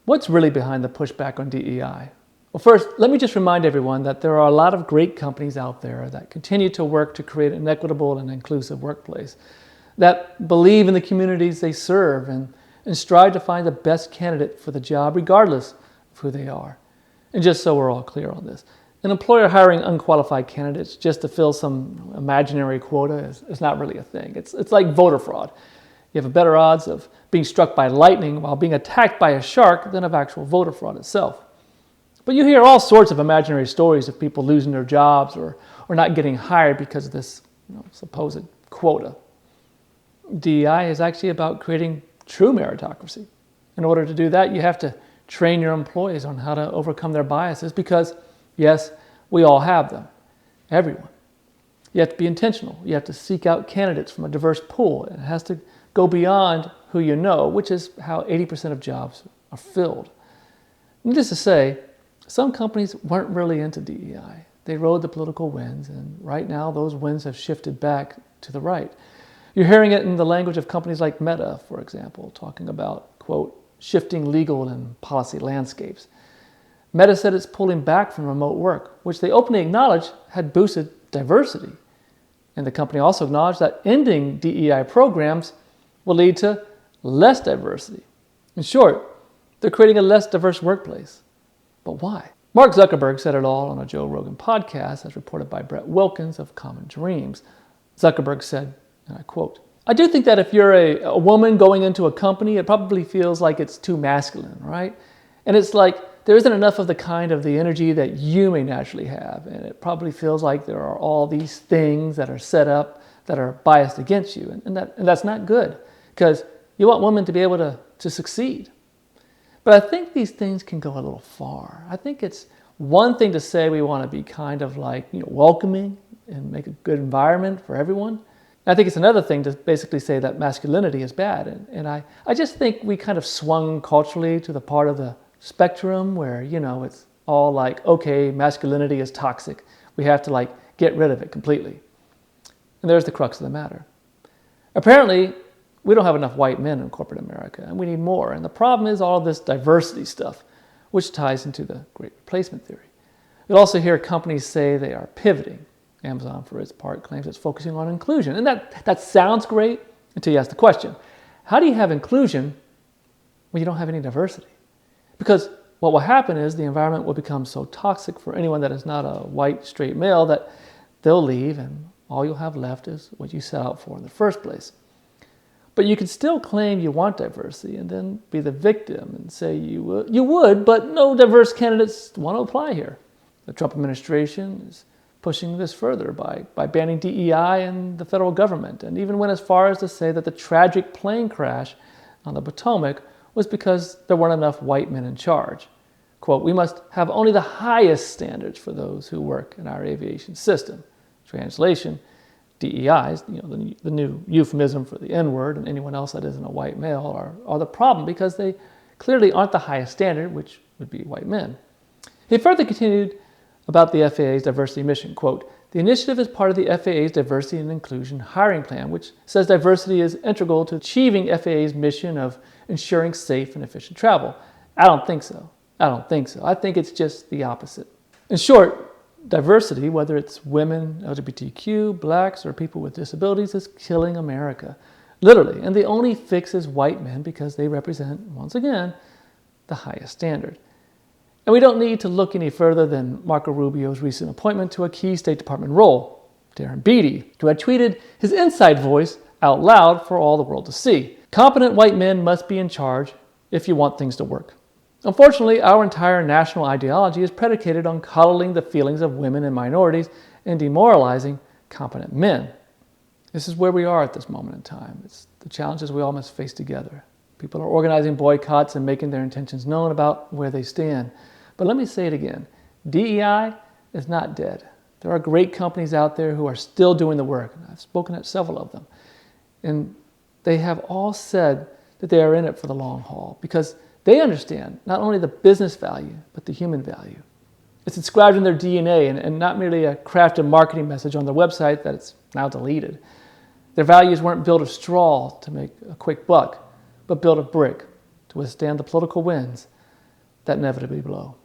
What's really behind the pushback on DEI? Well, first, let me just remind everyone that there are a lot of great companies out there that continue to work to create an equitable and inclusive workplace, that believe in the communities they serve and strive to find the best candidate for the job regardless of who they are. And just so we're all clear on this, an employer hiring unqualified candidates just to fill some imaginary quota is not really a thing. It's like voter fraud. You have a better odds of being struck by lightning while being attacked by a shark than of actual voter fraud itself. But you hear all sorts of imaginary stories of people losing their jobs or not getting hired because of this supposed quota. DEI is actually about creating true meritocracy. In order to do that, you have to train your employees on how to overcome their biases because, yes, we all have them. Everyone. You have to be intentional. You have to seek out candidates from a diverse pool. It has to go beyond who you know, which is how 80% of jobs are filled. Needless to say, some companies weren't really into DEI. They rode the political winds, and right now those winds have shifted back to the right. You're hearing it in the language of companies like Meta, for example, talking about, quote, shifting legal and policy landscapes. Meta said it's pulling back from remote work, which they openly acknowledged had boosted diversity. And the company also acknowledged that ending DEI programs will lead to less diversity. In short, they're creating a less diverse workplace. But why? Mark Zuckerberg said it all on a Joe Rogan podcast, as reported by Brett Wilkins of Common Dreams. Zuckerberg said, and I quote, "I do think that if you're a woman going into a company, it probably feels like it's too masculine, right? And it's like there isn't enough of the energy that you may naturally have. And it probably feels like there are all these things that are set up that are biased against you. And that's not good because you want women to be able to succeed. But I think these things can go a little far. I think it's one thing to say we want to be kind of like welcoming and make a good environment for everyone. I think it's another thing to basically say that masculinity is bad. And I just think we kind of swung culturally to the part of the spectrum where, it's all like, okay, masculinity is toxic. We have to get rid of it completely. And there's the crux of the matter. Apparently, we don't have enough white men in corporate America, and we need more. And the problem is all this diversity stuff, which ties into the Great Replacement theory. You'll also hear companies say they are pivoting. Amazon, for its part, claims it's focusing on inclusion. And that sounds great until you ask the question, how do you have inclusion when you don't have any diversity? Because what will happen is the environment will become so toxic for anyone that is not a white, straight male that they'll leave, and all you'll have left is what you set out for in the first place. But you can still claim you want diversity and then be the victim and say you would, but no diverse candidates want to apply here. The Trump administration is pushing this further by banning DEI in the federal government, and even went as far as to say that the tragic plane crash on the Potomac was because there weren't enough white men in charge. Quote, "We must have only the highest standards for those who work in our aviation system." Translation, DEI is the new euphemism for the N-word, and anyone else that isn't a white male are the problem because they clearly aren't the highest standard, which would be white men. He further continued about the FAA's diversity mission, quote, "The initiative is part of the FAA's diversity and inclusion hiring plan, which says diversity is integral to achieving FAA's mission of ensuring safe and efficient travel." I don't think so. I think it's just the opposite. In short, diversity, whether it's women, LGBTQ, blacks, or people with disabilities, is killing America. Literally. And the only fix is white men because they represent, once again, the highest standard. And we don't need to look any further than Marco Rubio's recent appointment to a key State Department role, Darren Beattie, who had tweeted his inside voice out loud for all the world to see. "Competent white men must be in charge if you want things to work." Unfortunately, our entire national ideology is predicated on coddling the feelings of women and minorities and demoralizing competent men. This is where we are at this moment in time. It's the challenges we all must face together. People are organizing boycotts and making their intentions known about where they stand. But let me say it again. DEI is not dead. There are great companies out there who are still doing the work. I've spoken at several of them. And they have all said that they are in it for the long haul because they understand not only the business value, but the human value. It's inscribed in their DNA and not merely a crafted marketing message on their website that it's now deleted. Their values weren't built of straw to make a quick buck, but built of brick to withstand the political winds, that inevitably blow.